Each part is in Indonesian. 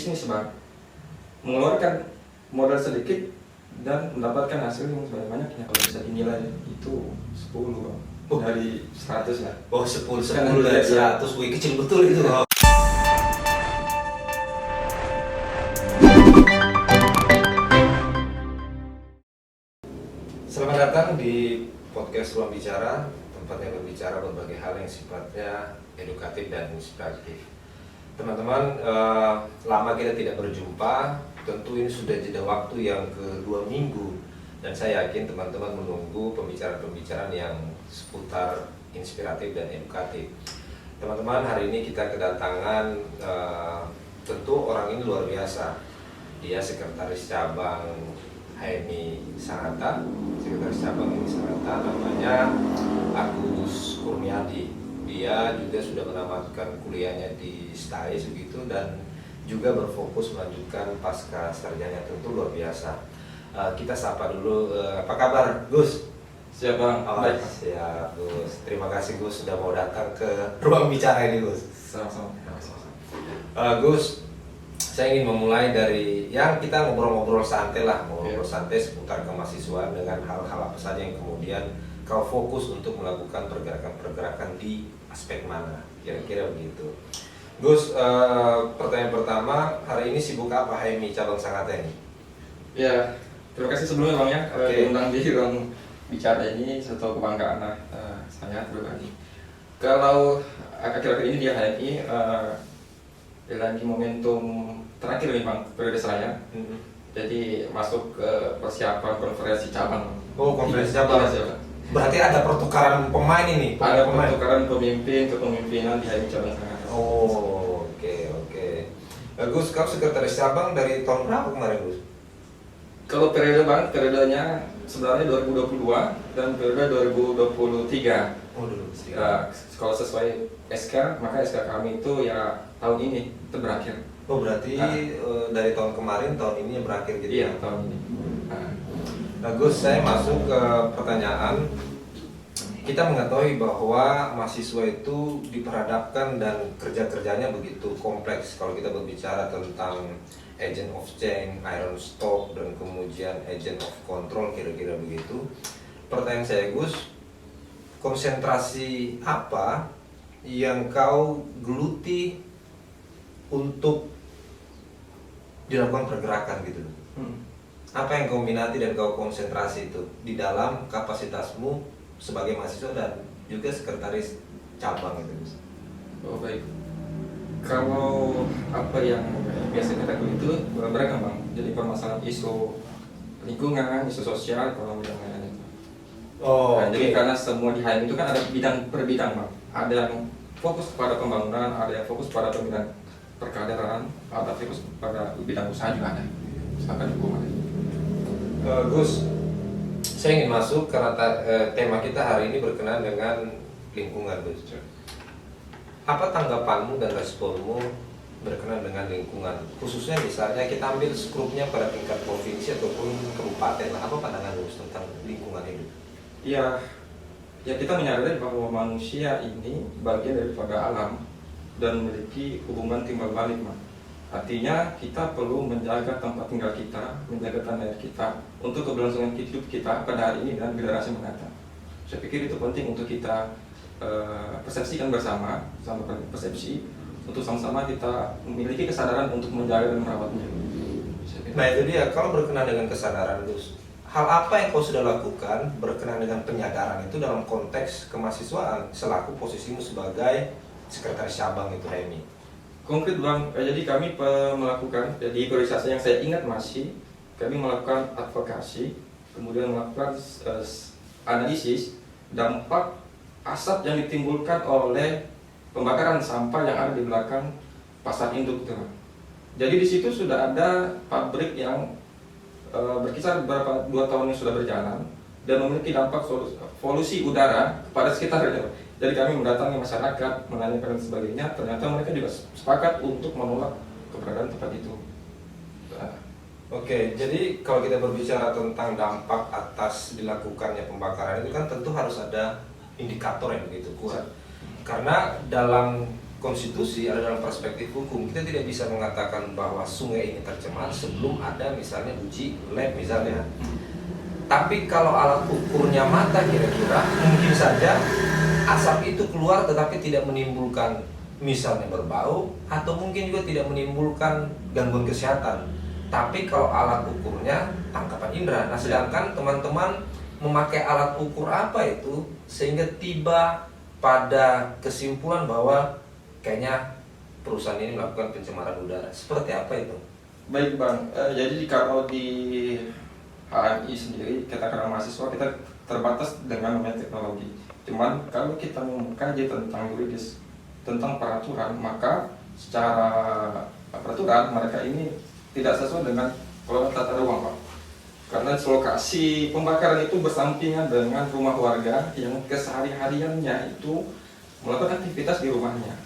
bisnis bang, mengeluarkan modal sedikit dan mendapatkan hasil yang sebanyak-banyaknya. Kalau bisa dinilai itu 10 bang, dari 100 lah. Oh 10 Kan dari ada 100, wih kecil betul itu. Selamat datang di podcast Ruang Bicara, tempatnya berbicara berbagai hal yang sifatnya edukatif dan inspiratif. Teman-teman, lama kita tidak berjumpa, tentu ini sudah jeda waktu yang kedua minggu, dan saya yakin teman-teman menunggu pembicaraan-pembicaraan yang seputar inspiratif dan edukatif. Teman-teman, hari ini kita kedatangan tentu orang ini luar biasa. Dia sekretaris cabang HMI Sangatta, sekretaris cabang HMI Sangatta, namanya Agus Kurniadi. Dia juga sudah menamatkan kuliahnya di STAI begitu dan juga berfokus melanjutkan pasca sarjana, tentu luar biasa. Kita sapa dulu, apa kabar Gus? Siap bang. Baik. Siap Gus. Terima kasih Gus sudah mau datang ke ruang bicara ini Gus. Sama-sama. Gus, saya ingin memulai dari yang kita ngobrol-ngobrol santai lah, ngobrol santai seputar kemahasiswaan dengan hal-hal apa saja yang kemudian kau fokus untuk melakukan pergerakan-pergerakan di aspek mana, kira-kira begitu. Gus, pertanyaan pertama, hari ini sibuk apa HMI cabang Sangatta ini? Ya, terima kasih sebelumnya bang ya, Oke. diundang di ruang bicara ini, satu kebanggaan lah saya pribadi. Kalau akhir-akhir ini di HMI lagi momentum terakhir nih bang, periode saya. Jadi masuk ke persiapan konferensi cabang. Oh, konferensi cabang. Iya, Berarti ada pertukaran pemain ini? ada pertukaran pemimpin kepemimpinan di HMI cabang Sangatta. Oh, oke. Gus, kau sekretaris cabang dari tahun berapa kemarin Gus? Kalau periode bang, periodenya sebenarnya 2022 dan periode 2023. Oh, dulu. Kalau sesuai SK, maka SK kami itu ya tahun ini itu berakhir. Oh, berarti dari tahun kemarin, tahun ini yang berakhir gitu Iya, ya? tahun ini. Nah, Gus, saya masuk ke pertanyaan. Kita mengetahui bahwa mahasiswa itu diperhadapkan dan kerja-kerjanya begitu kompleks. Kalau kita berbicara tentang agent of change, iron stock, dan kemudian agent of control, kira-kira begitu. Pertanyaan saya, Gus, konsentrasi apa yang kau geluti untuk dilakukan pergerakan gitu? Apa yang kau minati dan kau konsentrasi itu di dalam kapasitasmu sebagai mahasiswa dan juga sekretaris cabang itu? Oh baik. Kalau apa yang biasa kita lakukan itu beragam bang. Jadi permasalahan isu lingkungan, isu sosial, ekonomi dan lain-lain itu. Oh, Nah, jadi karena semua di HMI itu kan ada bidang per bidang bang. Ada yang fokus pada pembangunan, ada yang fokus pada pembinaan perkaderan, ada fokus pada bidang usaha juga ada. Misalkan hukum ada. Gus, saya ingin masuk karena tema kita hari ini berkenaan dengan lingkungan, Gus. Apa tanggapanmu dan responmu berkenaan dengan lingkungan? Khususnya misalnya kita ambil skrupnya pada tingkat provinsi ataupun kabupaten. Apa pandangan Gus tentang lingkungan hidup? Ya kita menyadari bahwa manusia ini bagian daripada alam dan memiliki hubungan timbal balik, Mas. Artinya kita perlu menjaga tempat tinggal kita, menjaga tanah air kita untuk keberlangsungan hidup kita pada hari ini dan generasi mendatang. Saya pikir itu penting untuk kita persepsikan bersama, sama persepsi untuk sama-sama kita memiliki kesadaran untuk menjaga dan merawatnya. Nah itu dia, kalau berkenaan dengan kesadaran Gus, hal apa yang kau sudah lakukan berkenaan dengan penyadaran itu dalam konteks kemahasiswaan selaku posisimu sebagai sekretaris cabang itu HMI? Konkret bang, jadi kami melakukan, jadi priorisasi yang saya ingat masih, kami melakukan advokasi, kemudian melakukan analisis dampak asap yang ditimbulkan oleh pembakaran sampah yang ada di belakang pasar induk itu. Jadi di situ sudah ada pabrik yang berkisar beberapa 2 tahun yang sudah berjalan dan memiliki dampak polusi udara kepada sekitarnya. Jadi kami mendatangi masyarakat, menanyakan dan sebagainya, ternyata mereka juga sepakat untuk menolak keberadaan tempat itu. Oke, jadi kalau kita berbicara tentang dampak atas dilakukannya pembakaran itu kan tentu harus ada indikator yang begitu kuat. Karena dalam konstitusi atau dalam perspektif hukum kita tidak bisa mengatakan bahwa sungai ini tercemar sebelum ada misalnya uji lab misalnya. Tapi kalau alat ukurnya mata kira-kira mungkin saja asap itu keluar tetapi tidak menimbulkan misalnya berbau atau mungkin juga tidak menimbulkan gangguan kesehatan. Tapi kalau alat ukurnya tangkapan indera. Nah, sedangkan teman-teman memakai alat ukur apa itu sehingga tiba pada kesimpulan bahwa kayaknya perusahaan ini melakukan pencemaran udara. Seperti apa itu? Baik Bang, jadi kalau di HMI sendiri kita karena mahasiswa kita terbatas dengan namanya teknologi. Cuman kalau kita mengkaji tentang yuridis, tentang peraturan, maka secara peraturan mereka ini tidak sesuai dengan kelola tata ruang Pak. Karena lokasi pembakaran itu bersampingan dengan rumah warga yang kesehari-hariannya itu melakukan aktivitas di rumahnya.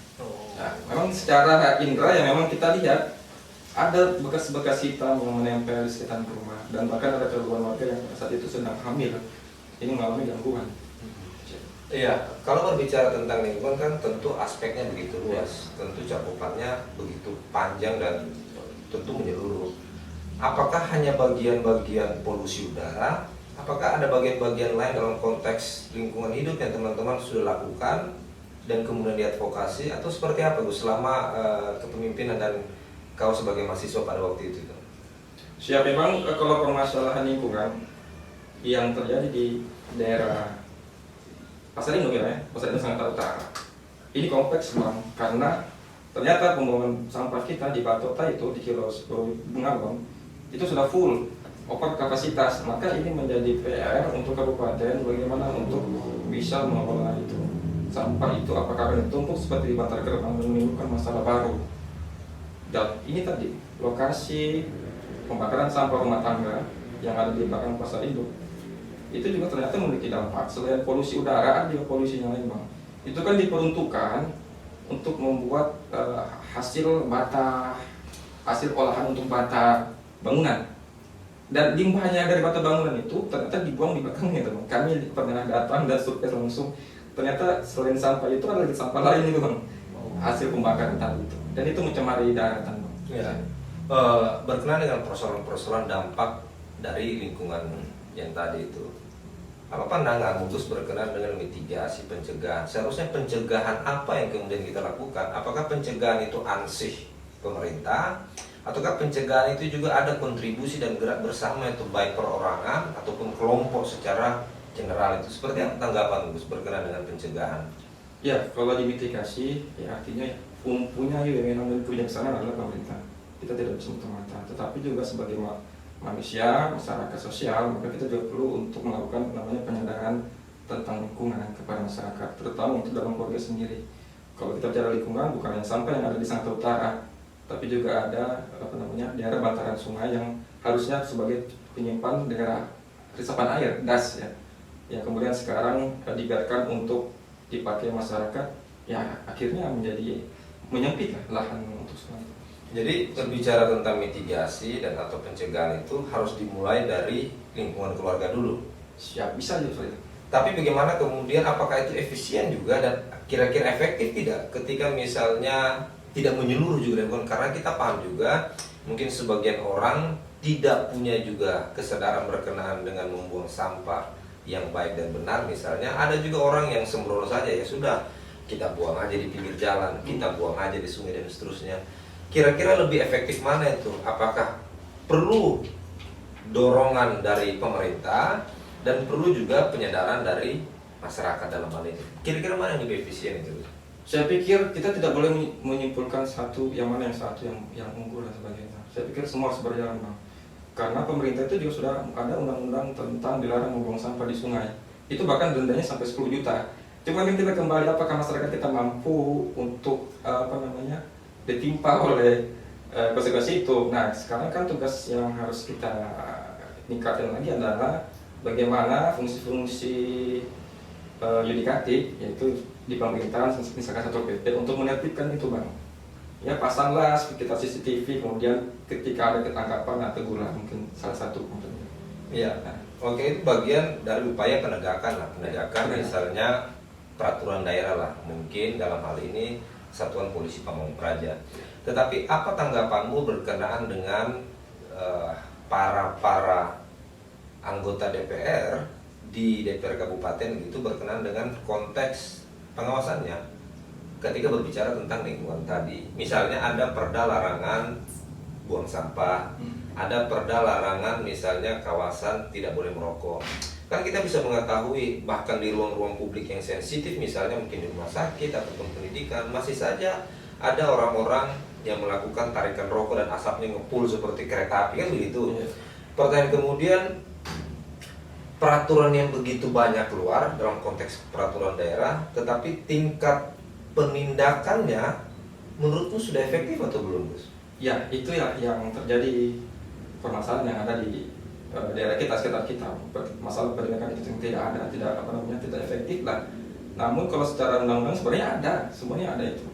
Nah, memang secara indera yang memang kita lihat ada bekas-bekas hitam yang menempel di sekitar rumah dan bahkan ada keluarga warga yang saat itu sedang hamil ini mengalami gangguan. Iya, kalau berbicara tentang lingkungan kan tentu aspeknya begitu luas, tentu cakupannya begitu panjang dan tentu menyeluruh. Apakah hanya bagian-bagian polusi udara? Apakah ada bagian-bagian lain dalam konteks lingkungan hidup yang teman-teman sudah lakukan dan kemudian diadvokasi atau seperti apa Gus selama kepemimpinan dan kau sebagai mahasiswa pada waktu itu? Siap, memang kalau permasalahan lingkungan yang terjadi di daerah Pasar Induk ya, Pasar Induk Sangat Utara ini kompleks Bang, karena ternyata pembuangan sampah kita di Batota itu di Kilo 10 Bengalon itu sudah full over kapasitas, maka ini menjadi PR untuk kabupaten bagaimana untuk bisa mengelola itu sampah itu apakah ditumpuk seperti di Bantar Gebang dan menimbulkan masalah baru. Dan ini tadi lokasi pembakaran sampah rumah tangga yang ada di belakang Pasar Induk itu juga ternyata memiliki dampak selain polusi udara juga polusi yang lain Bang. Itu kan diperuntukkan untuk membuat hasil bata, hasil olahan untuk bata bangunan. Dan limbahnya dari bata bangunan itu ternyata dibuang di belakangnya teman. Kami pernah datang dan survei langsung. Ternyata selain sampah itu ada sampah lain itu Bang. Hasil pembakaran tadi itu. Dan itu mencemari daratan Bang. Ya. Berkenaan dengan persoalan-persoalan dampak dari lingkungan yang tadi itu. Apa pandangan Gus berkenaan dengan mitigasi pencegahan? Seharusnya pencegahan apa yang kemudian kita lakukan? Apakah pencegahan itu ansih pemerintah? Ataukah pencegahan itu juga ada kontribusi dan gerak bersama itu baik perorangan ataupun kelompok secara general itu? Seperti apa tanggapan Gus berkenaan dengan pencegahan? Ya, kalau dimitigasi ya artinya punya yang dan kebijaksanaan adalah pemerintah. Kita tidak bisa mata-mata, tetapi juga sebagai manusia, masyarakat sosial, maka kita juga perlu untuk melakukan namanya penyadaran tentang lingkungan kepada masyarakat, terutama untuk dalam keluarga sendiri. Kalau kita bicara lingkungan, bukan hanya sampah yang ada di Sangat Utara, tapi juga ada daerah bantaran sungai yang harusnya sebagai penyimpan daerah resapan air, das ya. Yang kemudian sekarang dibiarkan untuk dipakai masyarakat, ya akhirnya menjadi menyempit lahan untuk semuanya. Jadi berbicara tentang mitigasi dan atau pencegahan itu harus dimulai dari lingkungan keluarga dulu. Siap, bisa juga. Tapi bagaimana kemudian apakah itu efisien juga dan kira-kira efektif tidak ketika misalnya tidak menyeluruh juga karena kita paham juga mungkin sebagian orang tidak punya juga kesadaran berkenaan dengan membuang sampah yang baik dan benar. Misalnya ada juga orang yang sembrono saja, ya sudah kita buang aja di pinggir jalan, kita buang aja di sungai dan seterusnya. Kira-kira lebih efektif mana itu? Apakah perlu dorongan dari pemerintah dan perlu juga penyadaran dari masyarakat dalam hal ini? Kira-kira mana yang lebih efisien itu? Saya pikir kita tidak boleh menyimpulkan satu yang mana yang unggul dan sebagainya. Saya pikir semua harus berjalan Bang. Karena pemerintah itu juga sudah ada undang-undang tentang dilarang membuang sampah di sungai. Itu bahkan dendanya sampai 10 juta. Cuma kita kembali apakah masyarakat kita mampu untuk ditimpa oleh konsekuensi itu. Nah, sekarang kan tugas yang harus kita tingkatkan lagi adalah bagaimana fungsi-fungsi yudikatif, yaitu di pemerintahan, misalkan satu PP untuk menertibkan itu Bang. Ya pasanglah sekitar CCTV, kemudian ketika ada ketangkapan atau teguran mungkin salah satu. Iya. Oke, itu bagian dari upaya penegakan lah, misalnya peraturan daerah lah. Mungkin dalam hal ini Satuan Polisi Pamong Praja. Tetapi apa tanggapanmu berkenaan dengan para anggota DPR di DPR Kabupaten itu berkenaan dengan konteks pengawasannya ketika berbicara tentang lingkungan tadi? Misalnya ada perda larangan buang sampah, ada perda larangan misalnya kawasan tidak boleh merokok. Kan kita bisa mengetahui bahkan di ruang-ruang publik yang sensitif, misalnya mungkin di rumah sakit ataupun pendidikan, masih saja ada orang-orang yang melakukan tarikan rokok dan asapnya ngepul seperti kereta api, kan begitu. Pertanyaan kemudian, peraturan yang begitu banyak keluar dalam konteks peraturan daerah, tetapi tingkat penindakannya menurutmu sudah efektif atau belum, Gus? Ya, itu ya yang terjadi permasalahan yang ada di daerah kita, sekitar kita. Masalah penindakan itu tidak ada, tidak efektif lah. Namun kalau secara undang-undang sebenarnya ada, semuanya ada itu.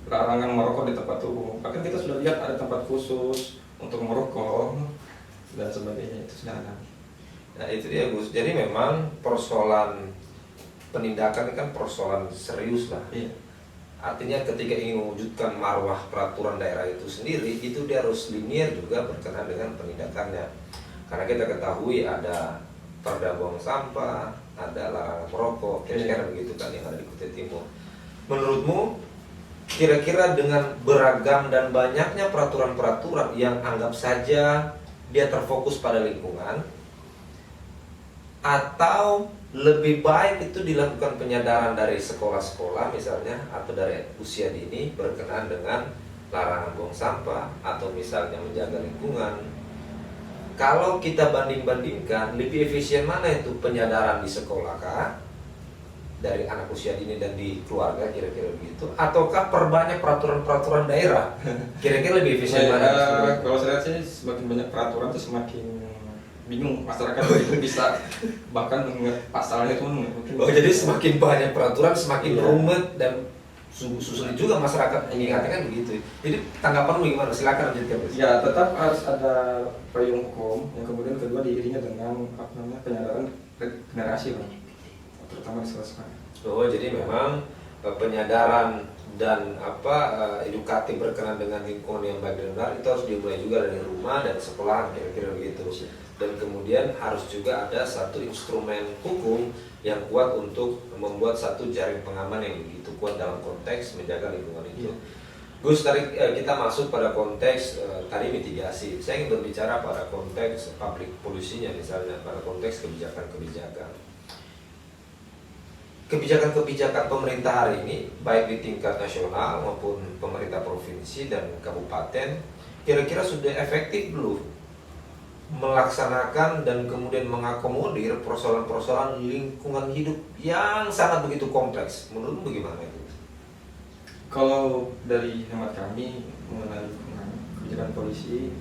Larangan merokok di tempat umum. Bahkan kita sudah lihat ada tempat khusus untuk merokok dan sebagainya, itu sudah ada. Nah itu dia, Gus. Jadi memang persoalan penindakan kan persoalan serius lah. Iya. Artinya ketika ingin mewujudkan marwah peraturan daerah itu sendiri, itu dia harus linear juga berkenaan dengan penindakannya. Karena kita ketahui ada perda buang sampah, ada larangan merokok, kira-kira begitu kan yang ada di Kutai Timur. Menurutmu, kira-kira dengan beragam dan banyaknya peraturan-peraturan yang anggap saja dia terfokus pada lingkungan, atau lebih baik itu dilakukan penyadaran dari sekolah-sekolah misalnya, atau dari usia dini berkenaan dengan larangan buang sampah, atau misalnya menjaga lingkungan? Kalau kita banding-bandingkan, lebih efisien mana itu penyadaran di sekolah kah? Dari anak usia dini dan di keluarga, kira-kira begitu? Ataukah perbanyak peraturan-peraturan daerah? Kira-kira lebih efisien mana? Kalau saya lihat sih semakin banyak peraturan itu semakin bingung masyarakat itu bisa bahkan mengingat pasalnya itu mungkin. Oh, jadi semakin banyak peraturan semakin rumit dan sulit juga masyarakat mengingatnya, kan begitu. Jadi tanggapan bagaimana? Silakan lanjutkan, Gus. Ya, tetap harus ada payung hukum yang kemudian kedua diiringi dengan penyadaran generasi, Bang. Terutama di sekolah. Oh, jadi memang penyadaran dan edukatif berkenaan dengan lingkungan yang baik dan benar itu harus dimulai juga dari rumah dan sekolah, kira-kira begitu. Dan kemudian harus juga ada satu instrumen hukum yang kuat untuk membuat satu jaring pengaman yang begitu kuat dalam konteks menjaga lingkungan itu. Gus, tadi kita masuk pada konteks tadi mitigasi. Saya ingin berbicara pada konteks public policy-nya, misalnya pada konteks kebijakan-kebijakan. Kebijakan-kebijakan pemerintah hari ini, baik di tingkat nasional maupun pemerintah provinsi dan kabupaten, kira-kira sudah efektif belum melaksanakan dan kemudian mengakomodir persoalan-persoalan lingkungan hidup yang sangat begitu kompleks? Menurutmu bagaimana itu? Kalau dari hemat kami mengenai kebijakan polisi,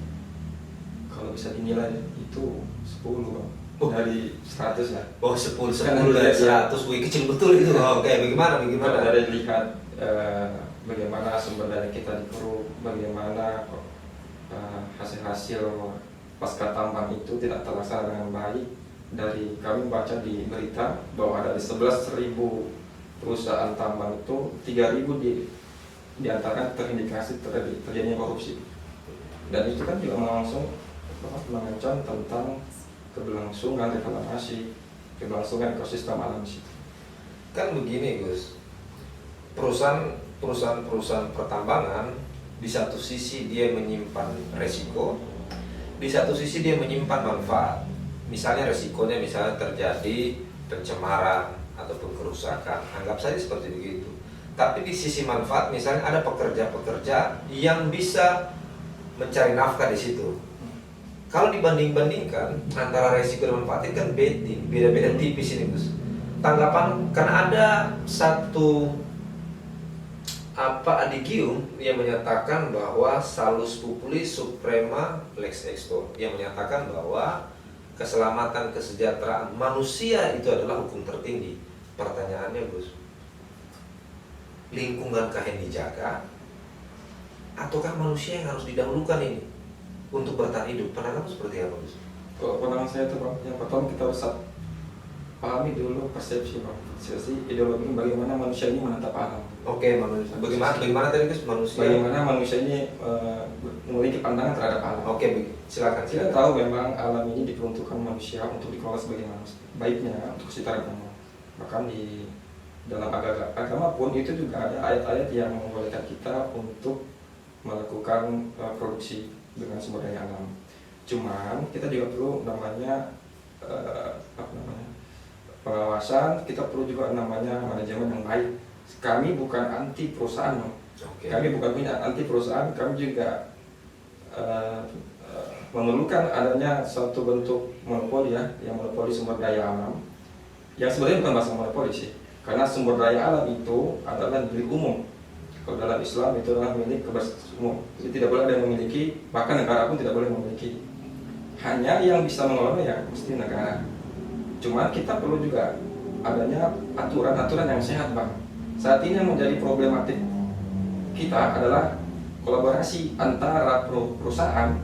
kalau bisa dinilai itu 10, Bang. Dari 100 ya. Oh, 10 dari 100, wih kecil betul itu. Oke, bagaimana? Kalau dari lihat bagaimana sumber daya kita dikeruh, bagaimana hasil-hasil pasca tambang itu tidak terlaksana dengan baik. Dari kami baca di berita bahwa ada 11.000 perusahaan tambang itu 3.000 diantaranya terindikasi terjadinya korupsi. Dan itu kan juga langsung mengancam tentang keberlangsungan reklamasi, keberlangsungan ekosistem alam di situ. Kan begini, Gus. Perusahaan pertambangan di satu sisi dia menyimpan resiko, di satu sisi dia menyimpan manfaat. Misalnya resikonya misalnya terjadi pencemaran ataupun kerusakan, anggap saja seperti begitu. Tapi di sisi manfaat misalnya ada pekerja-pekerja yang bisa mencari nafkah di situ. Kalau dibanding-bandingkan antara resiko dan manfaat itu kan beda-beda tipis ini, Gus. Tanggapan, karena ada satu adigium yang menyatakan bahwa salus populi suprema lex extor, yang menyatakan bahwa keselamatan kesejahteraan manusia itu adalah hukum tertinggi. Pertanyaannya, Gus, lingkungankah yang dijaga ataukah manusia yang harus didahulukan ini untuk bertahan hidup? Pandangan seperti apa, Gus? Kalau pandangan saya itu, Bang, yang pertama kita harus pahami dulu persepsi Bang. Persepsi ideologi bagaimana manusia ini menatap alam. Oke, manusia. Bagaimana tadi Gus manusia? Bagaimana manusia ini memiliki pandangan terhadap alam. Oke, silakan. Kita tahu memang alam ini diperuntukkan manusia untuk dikelola sebagaimana baiknya untuk kesetaraan umum. Bahkan di dalam agama pun itu juga ada ayat-ayat yang membolehkan kita untuk melakukan produksi dengan sumber daya alam. Cuman kita juga perlu namanya pengawasan, kita perlu juga namanya manajemen yang baik. Kami bukan anti perusahaan, kami bukan punya anti perusahaan, kami juga memerlukan adanya suatu bentuk monopoli ya, yang monopoli sumber daya alam. Yang sebenarnya bukan bahasa monopoli sih, karena sumber daya alam itu adalah milik umum. Kalau dalam Islam itu adalah milik umum, jadi tidak boleh ada yang memiliki, bahkan negara pun tidak boleh memiliki. Hanya yang bisa mengelola ya mesti negara. Cuma kita perlu juga adanya aturan-aturan yang sehat Bang. Saat ini yang menjadi problematik kita adalah kolaborasi antara perusahaan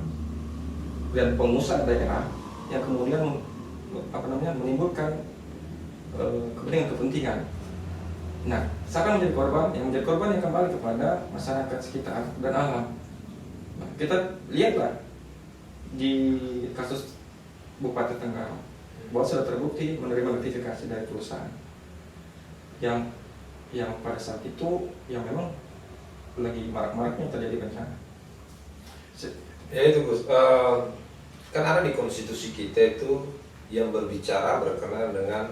dan pengusaha daerah yang kemudian menimbulkan kepentingan. Nah, siapa yang menjadi korban? Yang menjadi korban yang kembali kepada masyarakat sekitar dan alam. Nah, kita lihatlah di kasus Bupati Tenggarong bahwa sudah terbukti menerima notifikasi dari perusahaan yang pada saat itu yang memang lagi marak-maraknya terjadi bencana. Ya itu Gus, kan ada di konstitusi kita itu yang berbicara berkenaan dengan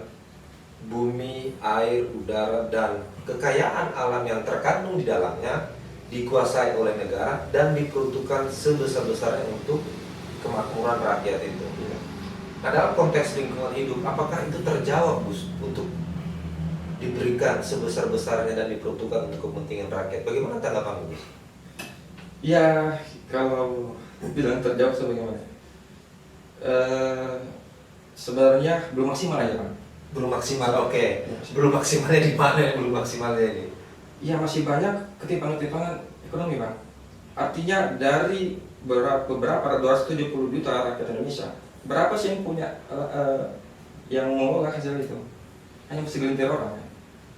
bumi, air, udara, dan kekayaan alam yang terkandung di dalamnya dikuasai oleh negara dan diperuntukkan sebesar-besarnya untuk kemakmuran rakyat itu. Nah, dalam konteks lingkungan hidup, apakah itu terjawab Gus untuk diberikan sebesar-besarnya dan diperuntukkan untuk kepentingan rakyat? Bagaimana tanggapan Gus? Ya, kalau bilang terjawab sebagaimana? Sebenarnya belum maksimal ya Bang. Belum maksimal, oke. Belum maksimalnya di mana? Belum maksimalnya ini? Ya masih banyak ketimpangan-ketimpangan ekonomi Bang. Artinya dari beberapa 270 juta rakyat Indonesia, berapa sih yang punya yang mengolah hasil itu? Hanya segelintir orang ya.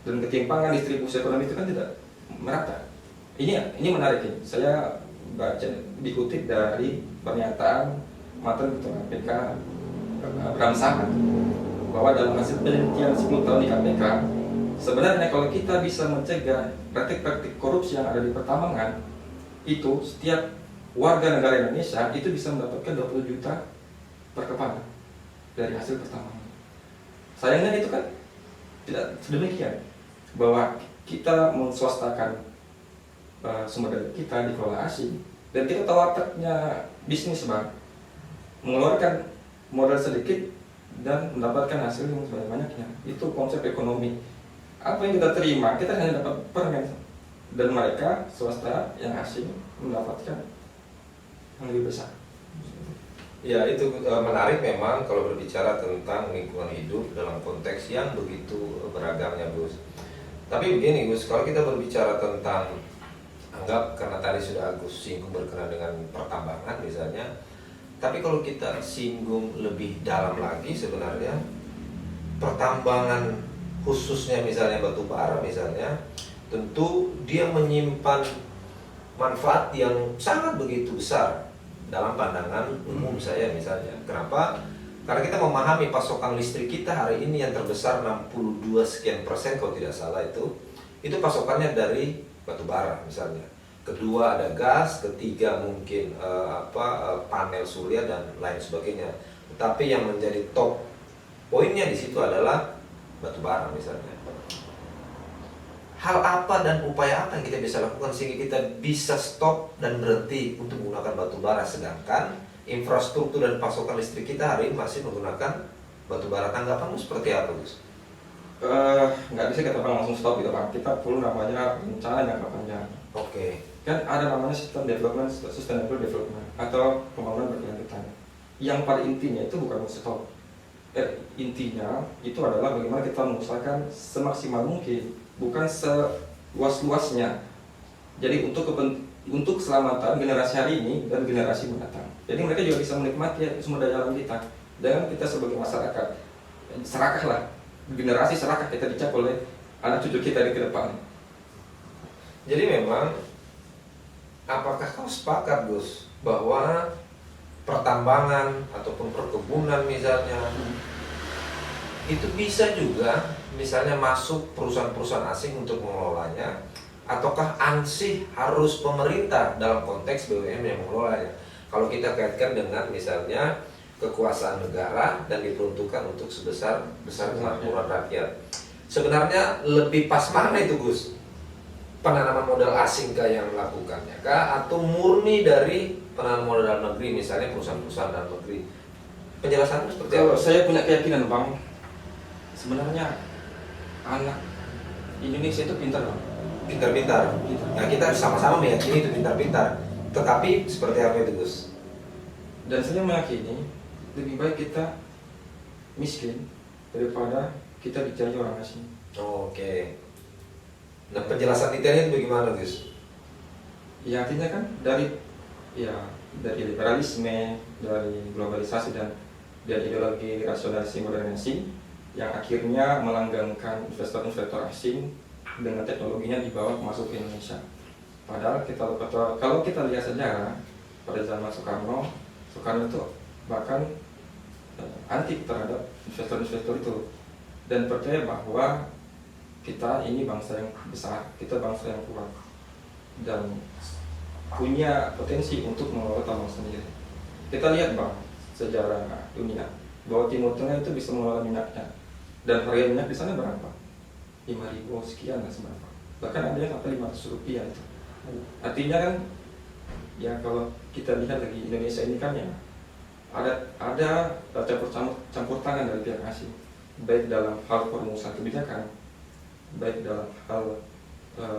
Dan ketimpangan distribusi ekonomi itu kan tidak merata. Ini menarik nih. Saya baca dikutip dari pernyataan mantan Ketua KPK Abraham Samad bahwa dalam hasil penelitian 10 tahun di KPK, sebenarnya kalau kita bisa mencegah praktik-praktik korupsi yang ada di pertambangan, itu setiap warga negara Indonesia itu bisa mendapatkan 20 juta per kepala dari hasil pertambangan. Sayangnya itu kan tidak sedemikian, bahwa kita menswastakan sumber daya kita dikelola asing, dan kita tahu wataknya bisnis Bang, mengeluarkan modal sedikit dan mendapatkan hasil yang sebanyak-banyaknya. Itu konsep ekonomi. Apa yang kita terima, kita hanya dapat permen, dan mereka swasta yang asing mendapatkan yang lebih besar. Ya, itu menarik memang kalau berbicara tentang lingkungan hidup dalam konteks yang begitu beragamnya Gus. Tapi begini Gus, kalau kita berbicara tentang, anggap karena tadi sudah Agus singgung berkenaan dengan pertambangan misalnya, tapi kalau kita singgung lebih dalam lagi sebenarnya pertambangan khususnya misalnya batu bara misalnya, tentu dia menyimpan manfaat yang sangat begitu besar dalam pandangan umum saya misalnya. Kenapa? Karena kita memahami pasokan listrik kita hari ini yang terbesar 62 sekian persen kalau tidak salah itu pasokannya dari batu bara misalnya. Kedua ada gas, ketiga mungkin panel surya dan lain sebagainya. Tetapi yang menjadi top poinnya di situ adalah batu bara misalnya. Hal apa dan upaya apa yang kita bisa lakukan sehingga kita bisa stop dan berhenti untuk menggunakan batu bara, sedangkan infrastruktur dan pasokan listrik kita hari ini masih menggunakan batu bara? Tanggapanmu seperti apa Gus? Nggak bisa kita langsung stop gitu Pak. Kita perlu namanya rencana jangka panjang. Oke. Kan ada namanya sistem development, sustainable development atau pembangunan berkelanjutan. Yang pada intinya itu bukan stop. Intinya itu adalah bagaimana kita mengusahakan semaksimal mungkin, bukan seluas-luasnya. Jadi untuk keselamatan generasi hari ini dan generasi mendatang. Jadi mereka juga bisa menikmati sumber daya alam kita. Jangan kita sebagai masyarakat serakahlah generasi serakah kita dicapai oleh anak cucu kita di ke depan. Jadi memang, apakah kau sepakat Gus bahwa pertambangan ataupun perkebunan misalnya itu bisa juga misalnya masuk perusahaan-perusahaan asing untuk mengelolanya, ataukah ansih harus pemerintah dalam konteks BUMN yang mengelolanya? Kalau kita kaitkan dengan misalnya kekuasaan negara dan diperuntukkan untuk sebesar kemakmuran rakyat, sebenarnya lebih pas mana itu Gus? Penanaman modal asing kah yang melakukannya kah, atau murni dari penanaman modal dalam negeri, misalnya perusahaan-perusahaan dalam negeri? Penjelasannya seperti Kalau apa? saya punya keyakinan Bang, sebenarnya anak Indonesia itu pintar Bang. Pintar-pintar. Nah, kita sama-sama meyakini itu pintar-pintar. Tetapi seperti apa itu Gus? Dan saya meyakini lebih baik kita miskin daripada kita dijajah orang asing. Oke. Nah, penjelasan detailnya itu bagaimana Gus? Ya artinya kan dari liberalisme, dari globalisasi dan ideologi rasionalisasi modernisasi yang akhirnya melanggengkan investor-investor asing dengan teknologinya dibawa masuk ke Indonesia. Padahal kalau kita lihat sejarah pada zaman Soekarno itu bahkan anti terhadap investor-investor itu dan percaya bahwa kita ini bangsa yang besar, kita bangsa yang kuat dan punya potensi untuk mengelola tambang sendiri. Kita lihat Bang, sejarah dunia bahwa Timur Tengah itu bisa mengelola minyaknya dan harga minyak di sana berapa? 5.000 sekian lah seberapa. Bahkan ada yang sampai 500 rupiah itu. Artinya kan ya kalau kita lihat lagi Indonesia ini kan ya ada campur tangan dari pihak asing, baik dalam hal perumusan kebijakan, baik dalam hal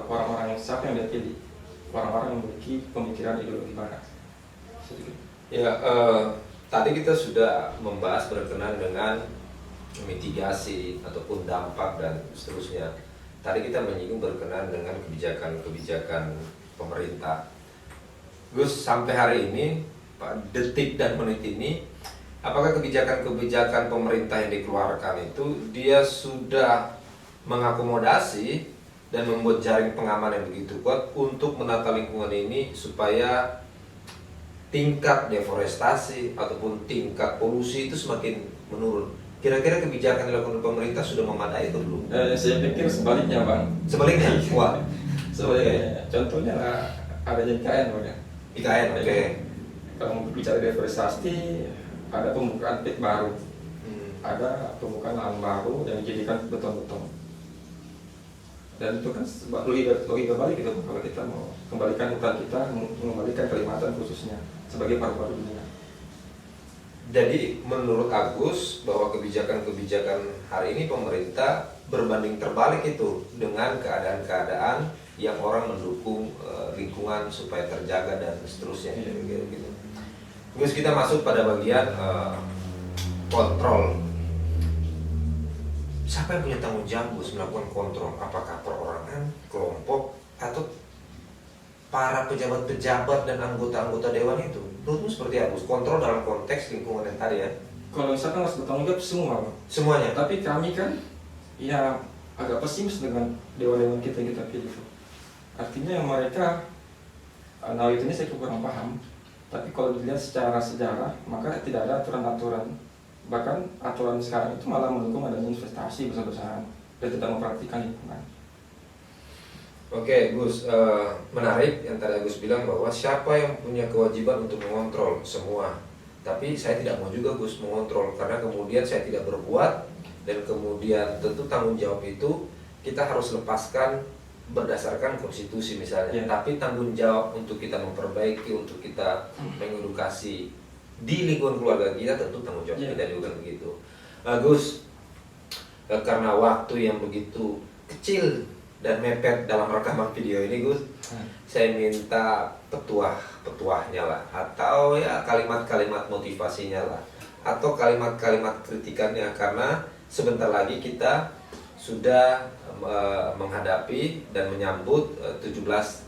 orang-orang yang siapa yang dia pilih, orang-orang yang memiliki pemikiran ideologi barat. Ya, tadi kita sudah membahas berkenaan dengan mitigasi ataupun dampak dan seterusnya. Tadi kita menyinggung berkenaan dengan kebijakan-kebijakan pemerintah. Gus, sampai hari ini, Pak, detik dan menit ini, apakah kebijakan-kebijakan pemerintah yang dikeluarkan itu dia sudah mengakomodasi dan membuat jaring pengaman yang begitu kuat untuk menata lingkungan ini supaya tingkat deforestasi ataupun tingkat polusi itu semakin menurun? Kira-kira kebijakan yang dilakukan pemerintah sudah memadai itu belum? Saya pikir sebaliknya Bang. Sebaliknya? Wah. Sebaliknya. Contohnya lah adanya IKN Bang ya. IKN, oke. Kalau bicara deforestasi, ada pembukaan pit baru, ada pembukaan lahan baru yang dijadikan beton-beton. Dan itu kan logika balik gitu kalau kita mau kembalikan hutan kita, mengembalikan Kalimantan khususnya sebagai paru-paru dunia. Jadi menurut Agus bahwa kebijakan-kebijakan hari ini pemerintah berbanding terbalik itu dengan keadaan-keadaan yang orang mendukung lingkungan supaya terjaga dan seterusnya gitu. Terus kita masuk pada bagian kontrol. Siapa yang punya tanggung jawab Gus melakukan kontrol? Apakah perorangan, kelompok, atau para pejabat-pejabat dan anggota-anggota dewan itu? Menurutmu seperti apa Gus? Kontrol dalam konteks lingkungan yang tadi ya? Kalau misalkan harus bertanggung jawab semua Bang. Semuanya? Tapi kami kan ya agak pesimis dengan dewan-dewan kita yang kita pilih. Artinya mereka ini saya kurang paham. Tapi kalau dilihat secara sejarah, maka tidak ada aturan-aturan. Bahkan aturan sekarang itu malah mendukung adanya investasi besar-besaran dan tidak memperhatikan lingkungan. Oke Gus, menarik yang tadi Gus bilang bahwa siapa yang punya kewajiban untuk mengontrol semua. Tapi saya tidak mau juga Gus mengontrol karena kemudian saya tidak berbuat dan kemudian tentu tanggung jawab itu kita harus lepaskan berdasarkan konstitusi misalnya. Tapi tanggung jawab untuk kita memperbaiki, untuk kita mengedukasi di lingkungan keluarga kita tentu tanggung jawab kita juga begitu. Gus, karena waktu yang begitu kecil dan mepet dalam rekaman video ini Gus, saya minta petuahnya lah, atau ya kalimat-kalimat motivasinya lah, atau kalimat-kalimat kritikannya, karena sebentar lagi kita sudah menghadapi dan menyambut 17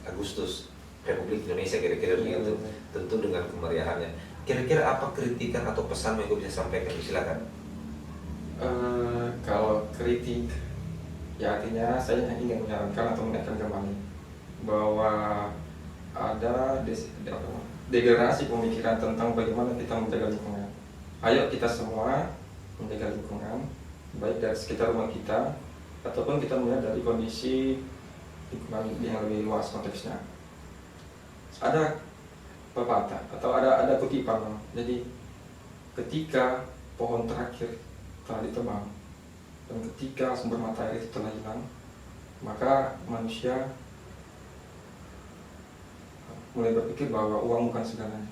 Agustus Republik Indonesia kira-kira begitu, tentu dengan kemeriahannya. Kira-kira apa kritikan atau pesan yang gue bisa sampaikan? Silakan. Kalau kritik, ya artinya saya ingin menyarankan atau menekan kembali bahwa ada degenerasi pemikiran tentang bagaimana kita menjaga lingkungan. Ayo kita semua menjaga lingkungan, baik dari sekitar rumah kita ataupun kita melihat dari kondisi lingkungan yang lebih luas konteksnya. Ada pepatah atau ada kutipan, jadi ketika pohon terakhir telah ditebang dan ketika sumber mata air itu telah hilang, maka manusia mulai berpikir bahwa uang bukan segalanya.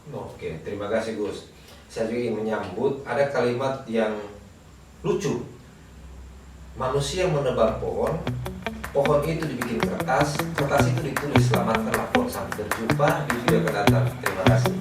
Oke, terima kasih Gus. Saya juga ingin menyambut, ada kalimat yang lucu. Manusia menebang pohon, pohon itu dibikin kertas, kertas itu ditulis selamatkanlah pohon sampai berjumpa di video akan datang. Terima kasih.